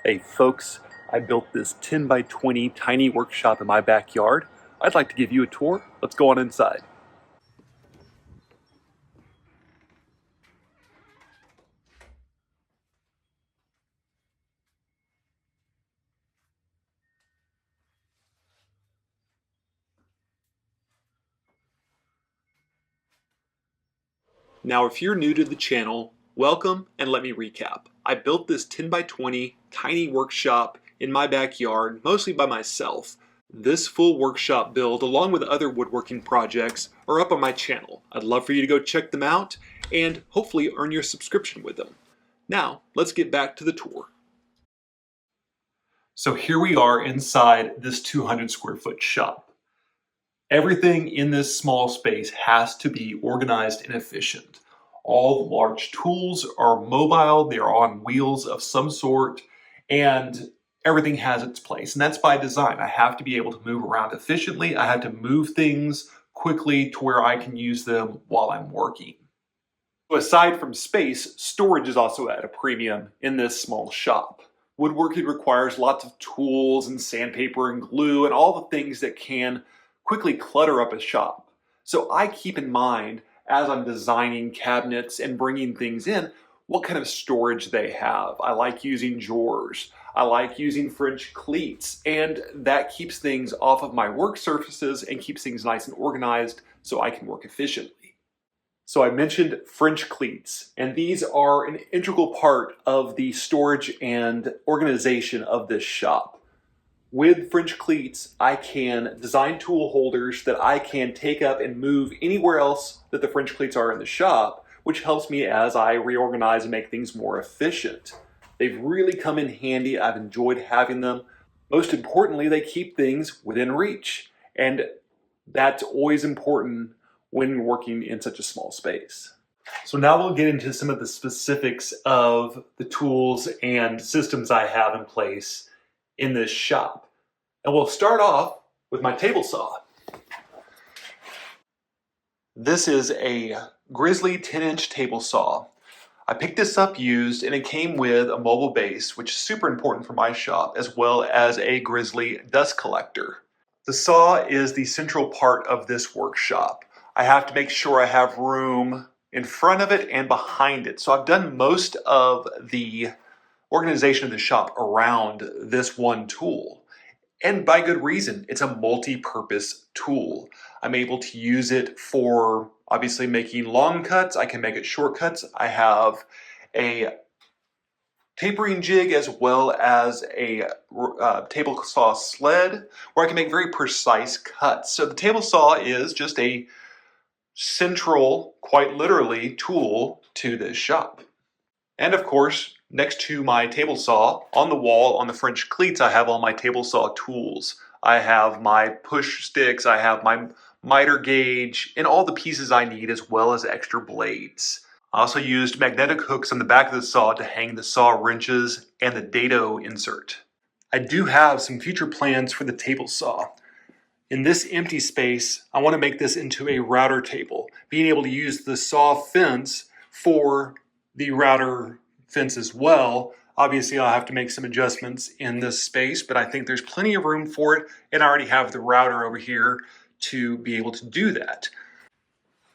Hey folks, I built this 10 by 20 tiny workshop in my backyard. I'd like to give you a tour. Let's go on inside. Now if you're new to the channel, welcome and let me recap. I built this 10 by 20 tiny workshop in my backyard, mostly by myself. This full workshop build, along with other woodworking projects, are up on my channel. I'd love for you to go check them out and hopefully earn your subscription with them. Now, let's get back to the tour. So here we are inside this 200 square foot shop. Everything in this small space has to be organized and efficient. All the large tools are mobile, they are on wheels of some sort, and everything has its place. And that's by design. I have to be able to move around efficiently. I have to move things quickly to where I can use them while I'm working. So aside from space, storage is also at a premium in this small shop. Woodworking requires lots of tools and sandpaper and glue and all the things that can quickly clutter up a shop. So I keep in mind as I'm designing cabinets and bringing things in, what kind of storage they have. I like using drawers. I like using French cleats, and that keeps things off of my work surfaces and keeps things nice and organized so I can work efficiently. So I mentioned French cleats, and these are an integral part of the storage and organization of this shop. With French cleats, I can design tool holders that I can take up and move anywhere else that the French cleats are in the shop, which helps me as I reorganize and make things more efficient. They've really come in handy. I've enjoyed having them. Most importantly, they keep things within reach, and that's always important when working in such a small space. So now we'll get into some of the specifics of the tools and systems I have in place in this shop. And we'll start off with my table saw. This is a Grizzly 10-inch table saw. I picked this up used, and it came with a mobile base, which is super important for my shop, as well as a Grizzly dust collector. The saw is the central part of this workshop. I have to make sure I have room in front of it and behind it. So I've done most of the organization of the shop around this one tool. And by good reason. It's a multi-purpose tool. I'm able to use it for obviously making long cuts. I can make it shortcuts. I have a tapering jig as well as a table saw sled where I can make very precise cuts. So the table saw is just a central, quite literally, tool to this shop. And of course, next to my table saw, on the wall, on the French cleats, I have all my table saw tools. I have my push sticks, I have my miter gauge, and all the pieces I need, as well as extra blades. I also used magnetic hooks on the back of the saw to hang the saw wrenches and the dado insert. I do have some future plans for the table saw. In this empty space, I want to make this into a router table, being able to use the saw fence for the router fence as well. Obviously, I'll have to make some adjustments in this space, but I think there's plenty of room for it, and I already have the router over here to be able to do that.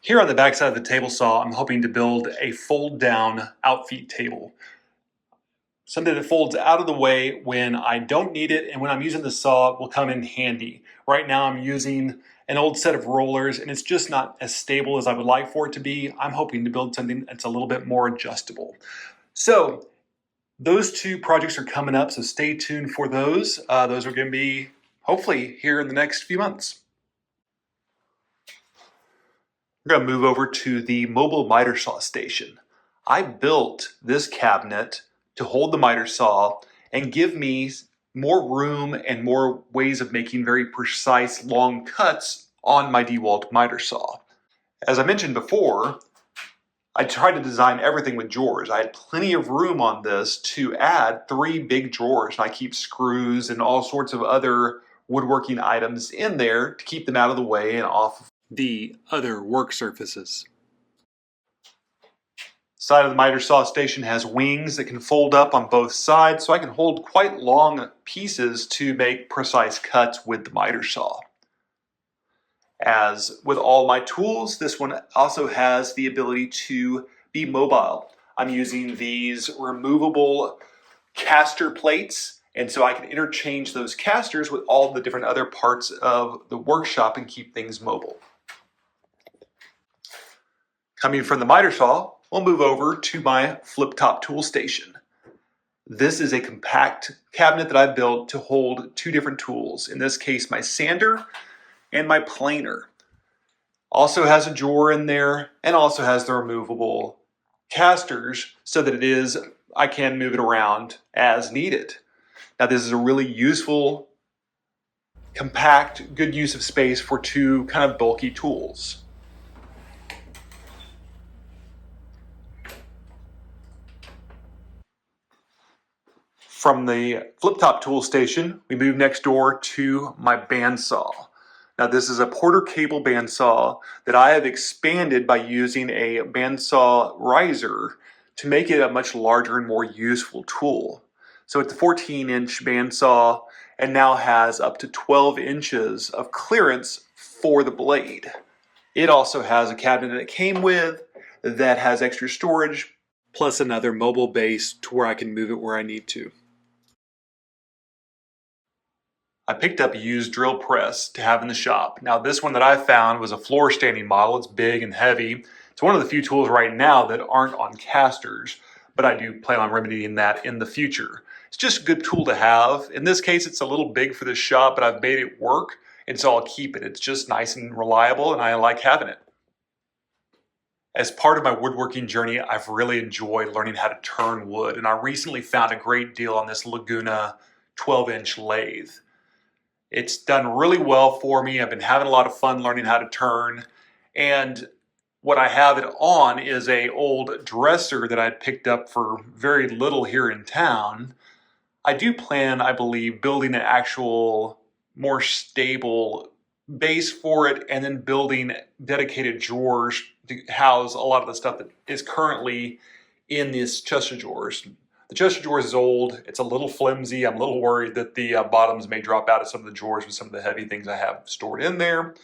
Here on the back side of the table saw, I'm hoping to build a fold-down outfeed table. Something that folds out of the way when I don't need it, and when I'm using the saw will come in handy. Right now I'm using an old set of rollers, and it's just not as stable as I would like for it to be. I'm hoping to build something that's a little bit more adjustable. So those two projects are coming up, so stay tuned for those. Those are going to be hopefully here in the next few months. We're going to move over to the mobile miter saw station. I built this cabinet to hold the miter saw and give me more room and more ways of making very precise long cuts on my DeWalt miter saw. As I mentioned before, I tried to design everything with drawers. I had plenty of room on this to add 3 big drawers, and I keep screws and all sorts of other woodworking items in there to keep them out of the way and off of the other work surfaces. Side of the miter saw station has wings that can fold up on both sides, so I can hold quite long pieces to make precise cuts with the miter saw. As with all my tools, this one also has the ability to be mobile. I'm using these removable caster plates, and so I can interchange those casters with all the different other parts of the workshop and keep things mobile. Coming from the miter saw, we'll move over to my flip-top tool station. This is a compact cabinet that I built to hold two different tools. In this case, my sander and my planer. Also has a drawer in there and also has the removable casters so that I can move it around as needed. Now this is a really useful, compact, good use of space for two kind of bulky tools. From the flip-top tool station, we move next door to my bandsaw. Now this is a Porter cable bandsaw that I have expanded by using a bandsaw riser to make it a much larger and more useful tool. So it's a 14-inch bandsaw and now has up to 12 inches of clearance for the blade. It also has a cabinet that it came with that has extra storage, plus another mobile base to where I can move it where I need to. I picked up a used drill press to have in the shop. Now this one that I found was a floor standing model. It's big and heavy. It's one of the few tools right now that aren't on casters, but I do plan on remedying that in the future. It's just a good tool to have. In this case, it's a little big for the shop, but I've made it work, and so I'll keep it. It's just nice and reliable, and I like having it. As part of my woodworking journey, I've really enjoyed learning how to turn wood, and I recently found a great deal on this Laguna 12-inch lathe. It's done really well for me. I've been having a lot of fun learning how to turn. And what I have it on is an old dresser that I picked up for very little here in town. I do plan, I believe, building an actual more stable base for it and then building dedicated drawers to house a lot of the stuff that is currently in these chest of drawers. The chest of drawers is old, it's a little flimsy. I'm a little worried that the bottoms may drop out of some of the drawers with some of the heavy things I have stored in there.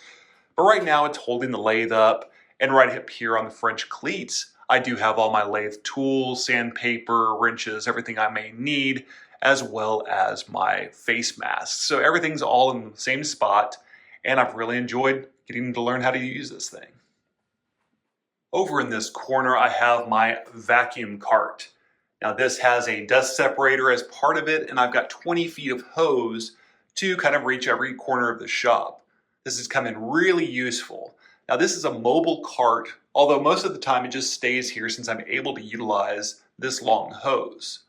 But right now it's holding the lathe up, and right up here on the French cleats, I do have all my lathe tools, sandpaper, wrenches, everything I may need, as well as my face masks. So everything's all in the same spot, and I've really enjoyed getting to learn how to use this thing. Over in this corner, I have my vacuum cart. Now this has a dust separator as part of it, and I've got 20 feet of hose to kind of reach every corner of the shop. This has come in really useful. Now this is a mobile cart, although most of the time it just stays here since I'm able to utilize this long hose.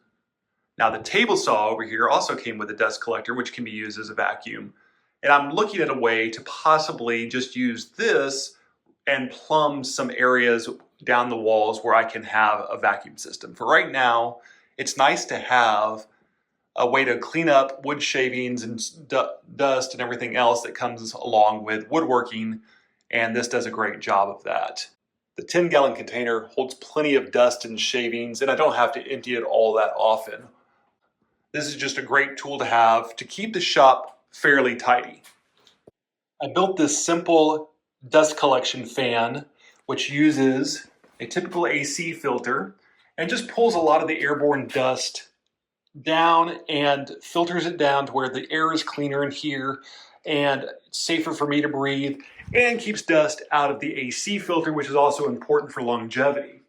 Now the table saw over here also came with a dust collector, which can be used as a vacuum. And I'm looking at a way to possibly just use this and plumb some areas down the walls where I can have a vacuum system. For right now, it's nice to have a way to clean up wood shavings and dust and everything else that comes along with woodworking, and this does a great job of that. The 10-gallon container holds plenty of dust and shavings, and I don't have to empty it all that often. This is just a great tool to have to keep the shop fairly tidy. I built this simple dust collection fan, which uses a typical AC filter and just pulls a lot of the airborne dust down and filters it down to where the air is cleaner in here and it's safer for me to breathe, and keeps dust out of the AC filter, which is also important for longevity.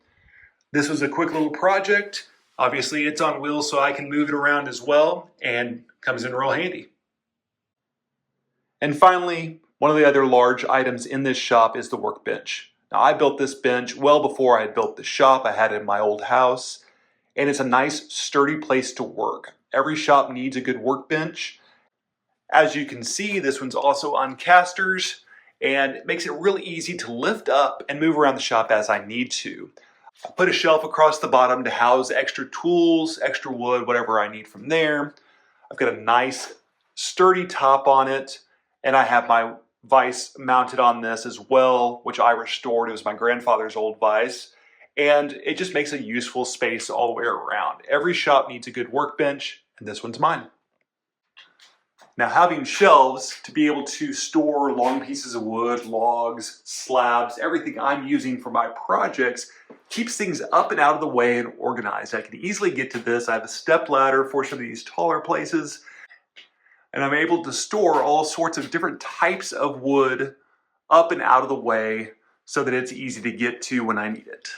This was a quick little project. Obviously it's on wheels so I can move it around as well, and comes in real handy. And finally, one of the other large items in this shop is the workbench. Now I built this bench well before I had built the shop. I had it in my old house, and it's a nice sturdy place to work. Every shop needs a good workbench. As you can see, this one's also on casters, and it makes it really easy to lift up and move around the shop as I need to. I put a shelf across the bottom to house extra tools, extra wood, whatever I need from there. I've got a nice sturdy top on it, and I have my vise mounted on this as well, which I restored. It was my grandfather's old vise, and it just makes a useful space all the way around. Every shop needs a good workbench, and this one's mine. Now, having shelves to be able to store long pieces of wood, logs, slabs, everything I'm using for my projects keeps things up and out of the way and organized. I can easily get to this. I have a step ladder for some of these taller places, and I'm able to store all sorts of different types of wood up and out of the way so that it's easy to get to when I need it.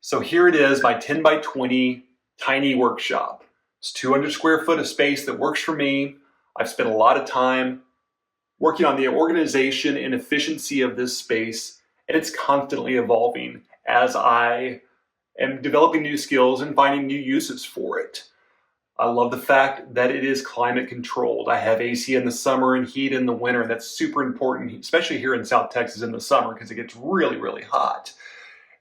So here it is, my 10 by 20 tiny workshop. It's 200 square foot of space that works for me. I've spent a lot of time working on the organization and efficiency of this space, and it's constantly evolving as I am developing new skills and finding new uses for it. I love the fact that it is climate controlled. I have AC in the summer and heat in the winter, and that's super important, especially here in South Texas in the summer because it gets really, really hot.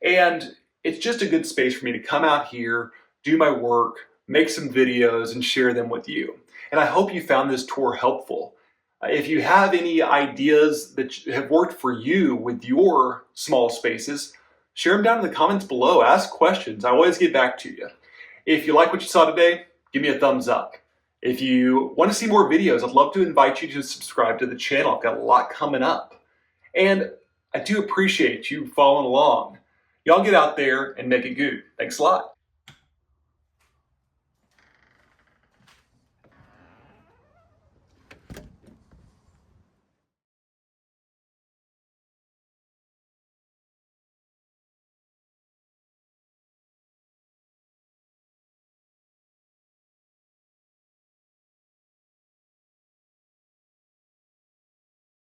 And it's just a good space for me to come out here, do my work, make some videos, and share them with you. And I hope you found this tour helpful. If you have any ideas that have worked for you with your small spaces, share them down in the comments below. Ask questions. I always get back to you. If you like what you saw today, give me a thumbs up. If you want to see more videos, I'd love to invite you to subscribe to the channel. I've got a lot coming up. And I do appreciate you following along. Y'all get out there and make it good. Thanks a lot.